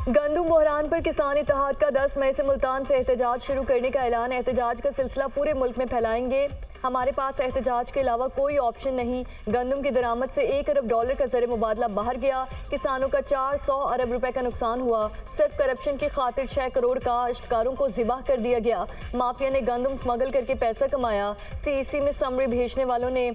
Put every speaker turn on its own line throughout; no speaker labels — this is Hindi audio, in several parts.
गंदम बहरान पर किसान इत्तेहाद का 10 मई से मुल्तान से एहतजाज शुरू करने का ऐलान। एहतजाज का सिलसिला पूरे मुल्क में फैलाएंगे। हमारे पास एहतजाज के अलावा कोई ऑप्शन नहीं। गंदम की दरामद से $1 अरब का ज़र मुबादला बाहर गया। किसानों का 400 अरब रुपए का नुकसान हुआ। सिर्फ करप्शन की खातिर 6 करोड़ काश्तकारों को ज़िबाह कर दिया गया। माफिया ने गंदम स्मगल करके पैसा कमाया। CEC में समरी भेजने वालों ने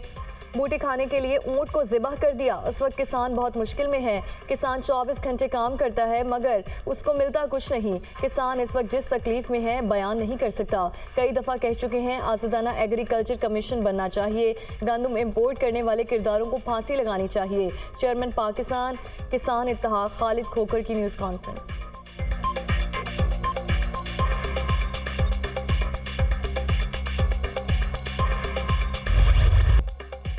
बूटी खाने के लिए ऊंट को ज़िबाह कर दिया। इस वक्त किसान बहुत मुश्किल में है। किसान 24 घंटे काम करता है मगर उसको मिलता कुछ नहीं। किसान इस वक्त जिस तकलीफ में है बयान नहीं कर सकता। कई दफ़ा कह चुके हैं आज़ादाना एग्रीकल्चर कमीशन बनना चाहिए। गंदम इम्पोर्ट करने वाले किरदारों को फांसी लगानी चाहिए। चेयरमैन पाकिस्तान किसान इत्तेहाद खालिद खोखर की न्यूज़ कॉन्फ्रेंस।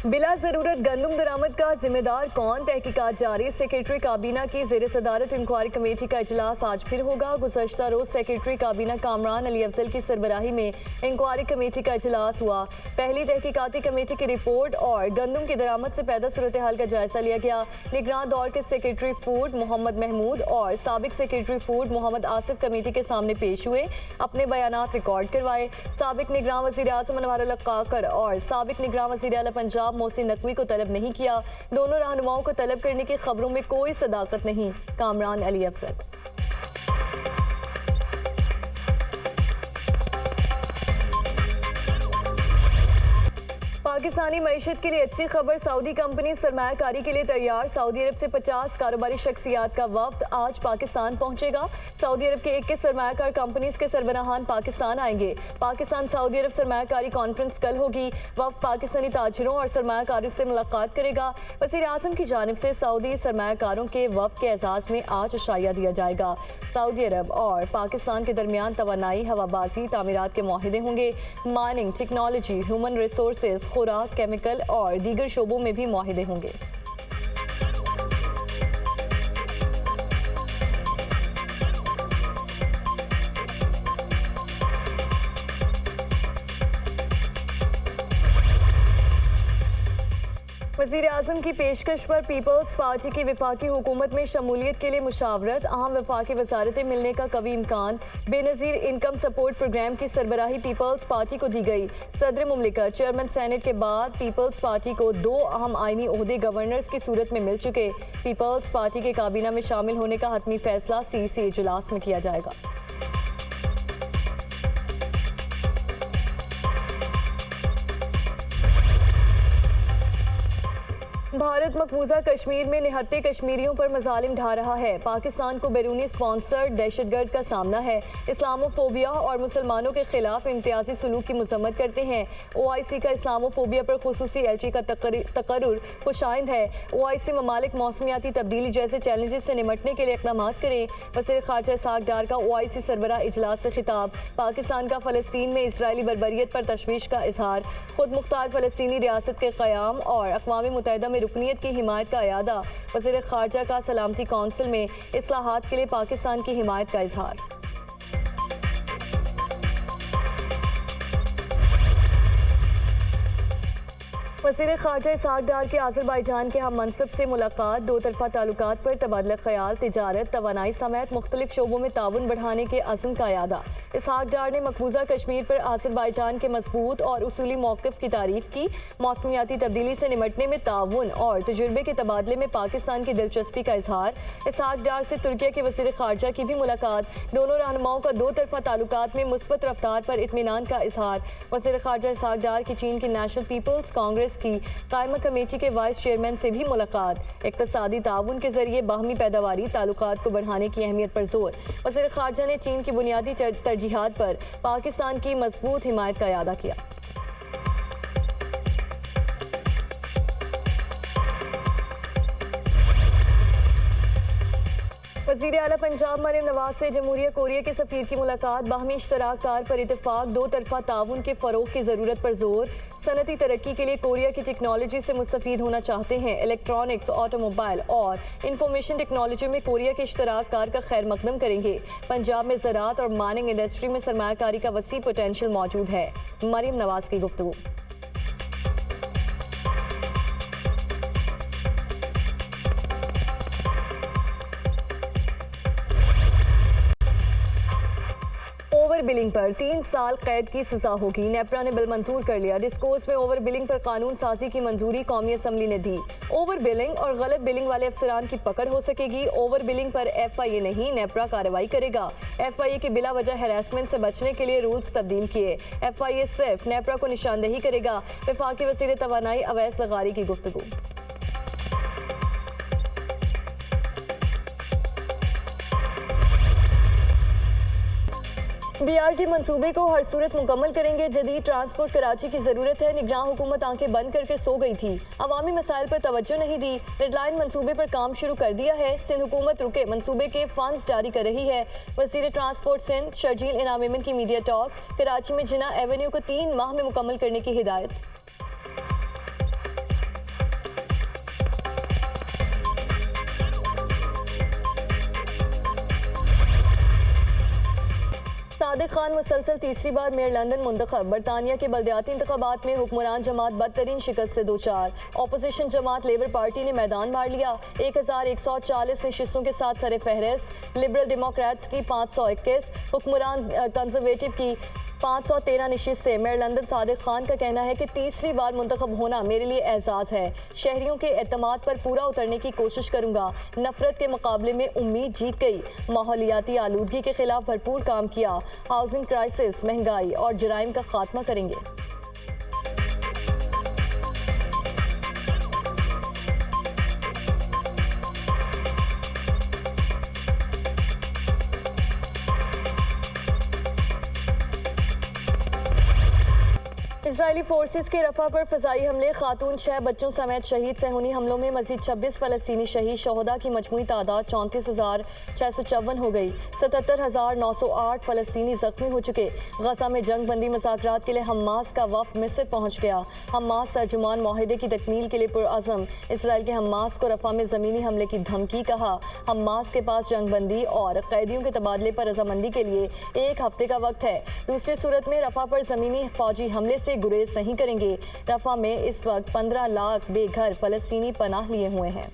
बिला ज़रूरत गंदम दरामद का जिम्मेदार कौन, तहकीकात जारी। सेक्रेटरी काबीना की ज़ेर सदारत इंक्वायरी कमेटी का इजलास आज फिर होगा। गुज़श्ता रोज़ सेक्रेटरी काबीना कामरान अली अफजल की सरबराही में इंक्वायरी कमेटी का इजलास हुआ। पहली तहकीकाती कमेटी की रिपोर्ट और गंदम की दरामद से पैदा सूरत हाल का जायजा लिया गया। निगरान दौर के सेक्रेटरी फूड मोहम्मद महमूद और साबिक secretary food Mohammad Asif committee के सामने पेश हुए, अपने बयानात रिकॉर्ड करवाए। साबिक निगरान वज़ीर आज़म अनवर अल काकर और साबिक निगरान वज़ीर आला पंजाब मोहसिन नकवी को तलब नहीं किया। दोनों रहनुमाओं को तलब करने की खबरों में कोई सदाकत नहीं। कामरान अली अफजल। पाकिस्तानी मईशत के लिए अच्छी खबर, सऊदी कंपनी सरमायाकारी के लिए तैयार। सऊदी अरब से 50 कारोबारी शख्सियात का वफ्द आज पाकिस्तान पहुंचेगा। सऊदी अरब के 21 सरमायाकार कंपनीज के सरबराहान पाकिस्तान आएंगे। पाकिस्तान सऊदी अरब सरमायाकारी कॉन्फ्रेंस कल होगी। वफ्द पाकिस्तानी ताजिरों और सरमायाकारों से मुलाकात करेगा। वज़ीर आज़म की जानिब से सऊदी सरमायाकारों के वफ्द के एजाज़ में आज इशाया दिया जाएगा। सऊदी अरब और पाकिस्तान के दरमियान तवानाई, हवाबाजी, तामीरात के मुआहिदे होंगे। माइनिंग, टेक्नोलॉजी, ह्यूमन रिसोर्सेज, खुराक, केमिकल और दीगर शोबों में भी मुआहिदे होंगे। वज़ीर आज़म की पेशकश पर पीपल्स पार्टी की वफाकी हुकूमत में शमूलियत के लिए मुशावरत, अहम वफाकी वजारतें मिलने का कवी इम्कान। बेनज़ीर इनकम सपोर्ट प्रोग्राम की सरबराही पीपल्स पार्टी को दी गई। सदर मुमलिकत चेयरमैन सेनेट के बाद पीपल्स पार्टी को 2 अहम आइनी ओहदे गवर्नर्स की सूरत में मिल चुके। पीपल्स पार्टी के काबीना में शामिल होने का हतमी फैसला CEC इजलास में किया जाएगा। भारत मकबूजा कश्मीर में निहत्ते कश्मीरियों पर मजालिम ढा रहा है। पाकिस्तान को बैरूनी स्पॉन्सर्ड दहशतगर्द का सामना है। इस्लामोफोबिया और मुसलमानों के खिलाफ इम्तियाजी सलूक की मजम्मत करते हैं। OIC का इस्लामोफोबिया पर खुसूसी LG का तकर्रुर खुशाइंद है। OIC ममालिक मौसमियाती तब्दीली जैसे चैलेंजेस से निमटने के लिए इक़दाम करें। वज़ीर ख़ारजा इसहाक़ डार का OIC सरबराह इजलास से खिताब। पाकिस्तान का फ़लस्तीन में इसराइली बर्बरियत पर तशवीश का इजहार। खुद मुख्तार फ़लस्तीनी रियासत के क़याम और अक़वाम मुत्तहिदा में रुकनीत की हिमायत का अयादा। वज़ीर ख़ारजा का सलामती कौंसिल में इस्लाहात के लिए पाकिस्तान की हिमायत का इजहार। वज़ीर ख़ारजा इसहाक़ डार की आज़रबाईजान के हम मनसब से मुलाकात। 2 तरफ़ा ताल्लुकात पर तबादला ख़याल, तिजारत, तवानाई समेत मुख्तलिफ शोबों में ताउन बढ़ाने के अज़्म का अयादा। इसहाक़ डार ने मकबूजा कश्मीर पर आज़रबाईजान के मजबूत और उसूली मौक़िफ़ की तारीफ़ की। मौसमियाती तब्दीली से निमटने में ताउन और तजुर्बे के तबादले में पाकिस्तान की दिलचस्पी का इजहार। इसहाक़ डार से तुर्किया के वज़ीर ख़ारजा की भी मुलाकात। दोनों रहनुमाओं का 2 तरफ़ा ताल्लुकात में मुस्बत रफ्तार पर इत्मीनान का इजहार। वज़ीर ख़ारजा इसहाक़ डार की चीन की नेशनल पीपल्स कांग्रेस की कायमा कमेटी के वाइस चेयरमैन से भी मुलाकात। इक़्तिसादी ताउन के जरिए बाहमी पैदावारी ताल्लुकात को बढ़ाने की अहमियत पर जोर। वज़ीर ख़ारजा ने चीन की बुनियादी तरजीहात पर पाकिस्तान की मजबूत हिमायत का अयादा किया। वज़ीर आला पंजाब मरियम नवाज से जमहूरिया कोरिया के सफ़ीर की मुलाकात। बाहमी इश्तराक कार पर इत्तेफाक। 2 तरफ़ा ताउन के फ़रोग़ की ज़रूरत पर जोर। सनती तरक्की के लिए कोरिया की टेक्नोलॉजी से मुस्तफ़ीद होना चाहते हैं। इलेक्ट्रॉनिक्स, ऑटोमोबाइल और इंफॉर्मेशन टेक्नोलॉजी में कोरिया के इश्तराक कार का खैर मकदम करेंगे। पंजाब में ज़राअत और माइनिंग इंडस्ट्री में सरमायाकारी का वसी पोटेंशियल मौजूद है। मरियम नवाज की गुफ्तगू। बिलिंग पर 3 साल कैद की सजा होगी। नेपरा ने बिल मंजूर कर लिया। डिस्कोर्स में ओवर बिलिंग पर कानून साजी की मंजूरी कौमी असम्बली ने दी। ओवर बिलिंग और गलत बिलिंग वाले अफसरान की पकड़ हो सकेगी। ओवर बिलिंग पर FIA नहीं, नेपरा कार्रवाई करेगा। FIA की बिला वजह हैरेसमेंट से बचने के लिए रूल्स तब्दील किए। FIA सिर्फ नेपरा को निशानदेही करेगा। वफाकी वज़ीर तवानाई अवैस ज़गारी की गुफ्तगू। BRT मंसूबे को हर सूरत मुकम्मल करेंगे। जदीद ट्रांसपोर्ट कराची की ज़रूरत है। निगरान हुकूमत आंखें बंद करके सो गई थी, अवामी मसाइल पर तवज्जो नहीं दी। रेड लाइन मंसूबे पर काम शुरू कर दिया है। सिंध हुकूमत रुके मंसूबे के फंड्स जारी कर रही है। वज़ीर ट्रांसपोर्ट सिंध शर्जील इनाम मेमन की मीडिया टॉक। कराची में जिना एवेन्यू को 3 माह में मुकम्मल करने की हिदायत। सादिक खान मुसलसल तीसरी बार मेयर लंदन मुंतखब। बरतानिया के बल्दियाती इंतखाबात में हुक्मरान जमात बदतरीन शिकस्त से 2-4। अपोजिशन जमात लेबर पार्टी ने मैदान मार लिया। 1140 नशिस्तों के साथ सरे फहरिस्त। लिबरल डेमोक्रेट्स की 521, हुक्मरान कंजर्वेटिव की 513 नशिस्त से मेयर लंदन सादिक खान का कहना है कि तीसरी बार मुंतखब होना मेरे लिए एजाज़ है। शहरियों के एतमाद पर पूरा उतरने की कोशिश करूंगा। नफरत के मुकाबले में उम्मीद जीत गई। माहौलियाती आलूदगी के खिलाफ भरपूर काम किया। हाउसिंग क्राइसिस, महंगाई और जराइम का खात्मा करेंगे। इजरायली फोर्सेस के रफा पर फ़ज़ाई हमले, खातून 6 बच्चों समेत शहीद। सहूनी हमलों में मज़ीद 26 फ़लस्तीनी शहीद। शोहदा की मजमूई तादाद 34,654 हो गई। 77,908 फ़लस्तीनी ज़ख्मी हो चुके। गज़ा में जंग बंदी मुज़ाकरात के लिए हमास का वफ़द मिस्र पहुँच गया। हमास तर्जुमान माहिदे की तकमील के लिए पुरअज़म। इसराइल के हमास को रफ़ा में ज़मीनी हमले की धमकी। कहा हमास के पास जंग बंदी और कैदियों के तबादले पर रजामंदी के लिए 1 हफ्ते का वक्त है। दूसरी सूरत में रफ़ा पर ज़मीनी फ़ौजी हमले से गुरेज नहीं करेंगे। रफ़ा में इस वक्त 15 लाख बेघर फ़लस्तीनी पनाह लिए हुए हैं।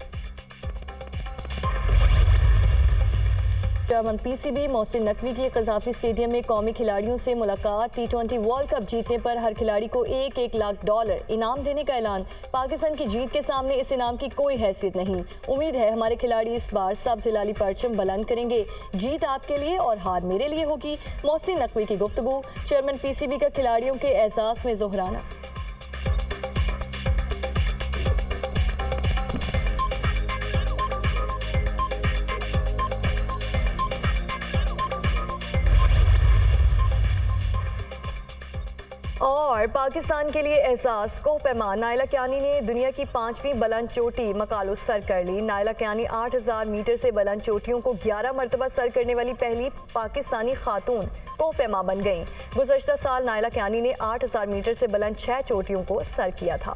चेयरमैन PCB मोहसिन नकवी की कज़ाफ़ी स्टेडियम में कौमी खिलाड़ियों से मुलाकात। T20 वर्ल्ड कप जीतने पर हर खिलाड़ी को $1-1 लाख इनाम देने का ऐलान। पाकिस्तान की जीत के सामने इस इनाम की कोई हैसियत नहीं। उम्मीद है हमारे खिलाड़ी इस बार सब्ज़ हिलाली परचम बुलंद करेंगे। जीत आपके लिए और हार मेरे लिए होगी। मोहसिन नकवी की गुफ्तगू। चेयरमैन PCB का खिलाड़ियों के एहसास में जोहराना। और पाकिस्तान के लिए एहसास कोह पैमा। नाइला कियानी ने दुनिया की 5वीं बुलंद चोटी मकालो सर कर ली। नाइला कियानी 8000 मीटर से बुलंद चोटियों को 11 मरतबा सर करने वाली पहली पाकिस्तानी खातून कोह पैमा बन गईं। गुज़श्ता साल नाइला कियानी ने 8000 मीटर से बुलंद 6 चोटियों को सर किया था।